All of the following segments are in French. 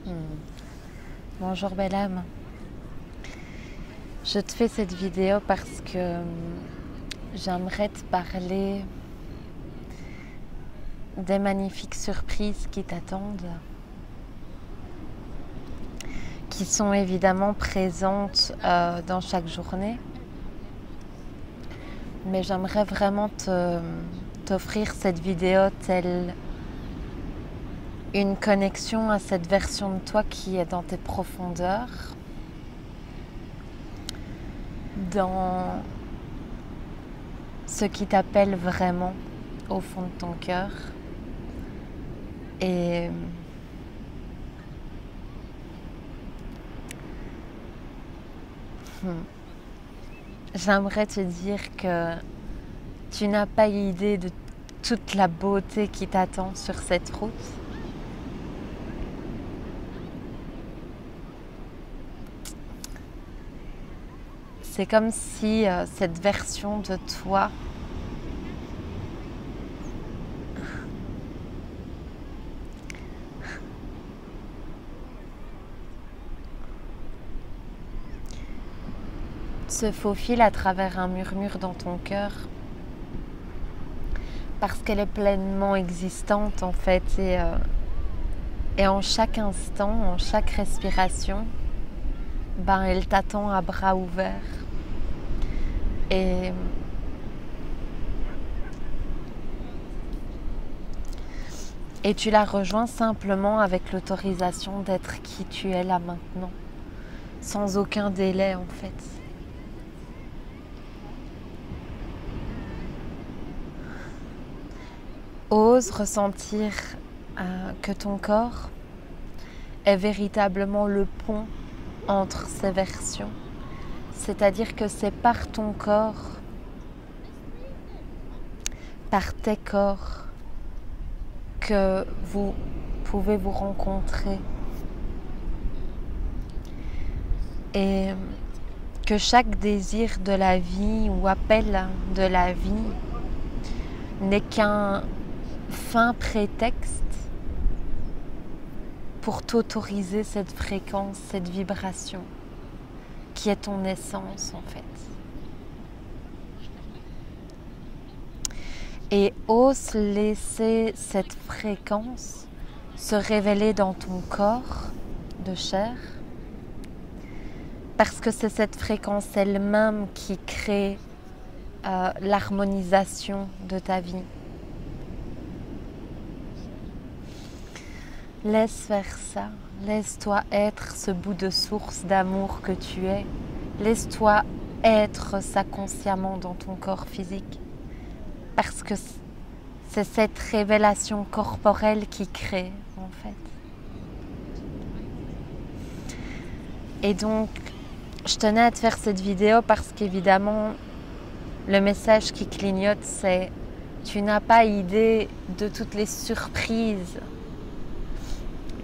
Hmm. Bonjour belle âme. Je te fais cette vidéo parce que j'aimerais te parler des magnifiques surprises qui t'attendent, qui sont évidemment présentes dans chaque journée. Mais j'aimerais vraiment t'offrir cette vidéo telle une connexion à cette version de toi qui est dans tes profondeurs, dans ce qui t'appelle vraiment au fond de ton cœur. Et j'aimerais te dire que tu n'as pas idée de toute la beauté qui t'attend sur cette route. C'est comme si cette version de toi se faufile à travers un murmure dans ton cœur parce qu'elle est pleinement existante en fait et en chaque instant, en chaque respiration, elle t'attend à bras ouverts et tu la rejoins simplement avec l'autorisation d'être qui tu es là maintenant, sans aucun délai en fait. Ose ressentir que ton corps est véritablement le pont entre ces versions. C'est-à-dire que c'est par ton corps, par tes corps, que vous pouvez vous rencontrer. Et que chaque désir de la vie ou appel de la vie n'est qu'un fin prétexte pour t'autoriser cette fréquence, cette vibration qui est ton essence en fait. Et ose laisser cette fréquence se révéler dans ton corps de chair parce que c'est cette fréquence elle-même qui crée l'harmonisation de ta vie. Laisse faire ça, laisse-toi être ce bout de source d'amour que tu es. Laisse-toi être ça consciemment dans ton corps physique. Parce que c'est cette révélation corporelle qui crée, en fait. Et donc, je tenais à te faire cette vidéo parce qu'évidemment, le message qui clignote, c'est tu n'as pas idée de toutes les surprises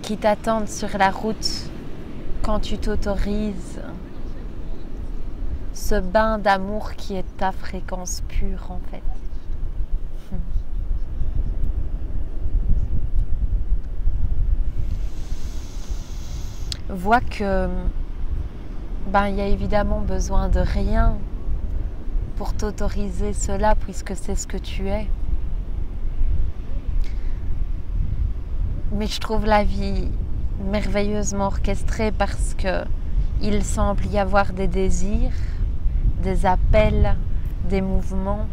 qui t'attendent sur la route quand tu t'autorises ce bain d'amour qui est ta fréquence pure en fait. Vois que il y a évidemment besoin de rien pour t'autoriser cela puisque c'est ce que tu es. Mais je trouve la vie merveilleusement orchestrée parce que il semble y avoir des désirs, des appels, des mouvements,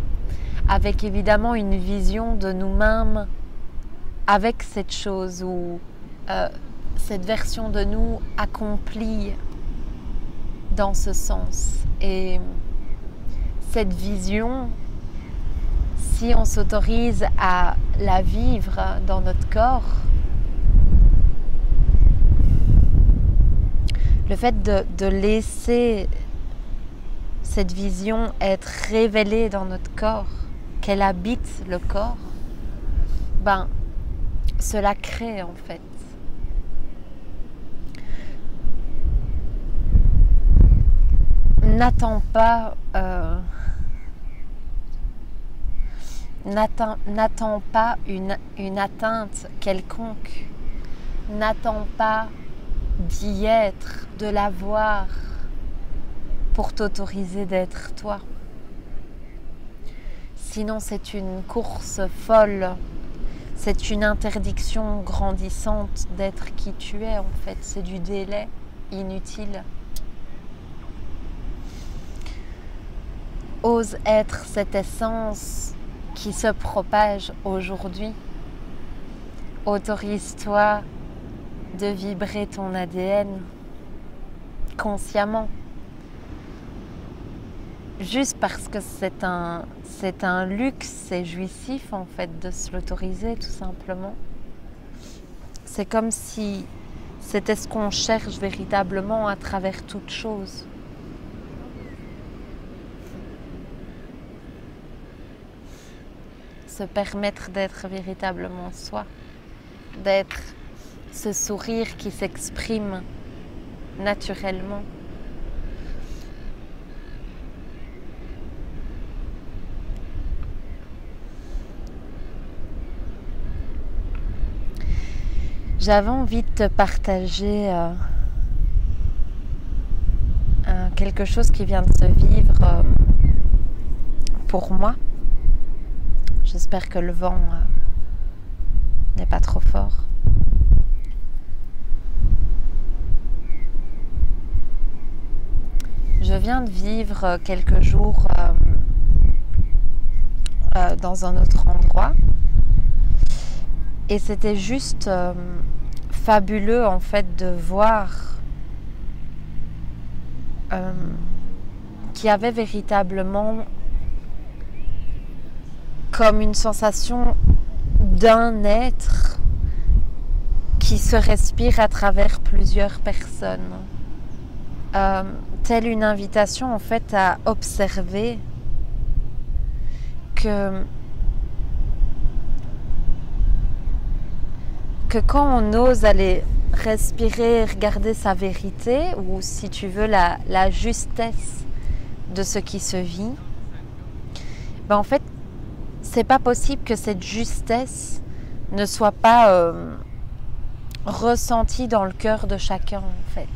avec évidemment une vision de nous-mêmes, avec cette chose où cette version de nous accomplie dans ce sens. Et cette vision, si on s'autorise à la vivre dans notre corps, le fait de laisser cette vision être révélée dans notre corps, qu'elle habite le corps, cela crée en fait. N'attends pas une atteinte quelconque. N'attends pas d'y être, de l'avoir pour t'autoriser d'être toi. Sinon, c'est une course folle, c'est une interdiction grandissante d'être qui tu es en fait, c'est du délai inutile. Ose être cette essence qui se propage aujourd'hui. Autorise-toi de vibrer ton ADN consciemment. Juste parce que c'est un luxe, c'est jouissif en fait de se l'autoriser tout simplement. C'est comme si c'était ce qu'on cherche véritablement à travers toute chose. Se permettre d'être véritablement soi, d'être ce sourire qui s'exprime naturellement. J'avais envie de te partager quelque chose qui vient de se vivre pour moi. J'espère que le vent n'est pas trop fort. Je viens de vivre quelques jours dans un autre endroit et c'était juste fabuleux en fait de voir qu'il y avait véritablement comme une sensation d'un être qui se respire à travers plusieurs personnes. Telle une invitation en fait à observer que quand on ose aller respirer, regarder sa vérité, ou si tu veux la justesse de ce qui se vit, ben en fait c'est pas possible que cette justesse ne soit pas ressentie dans le cœur de chacun en fait.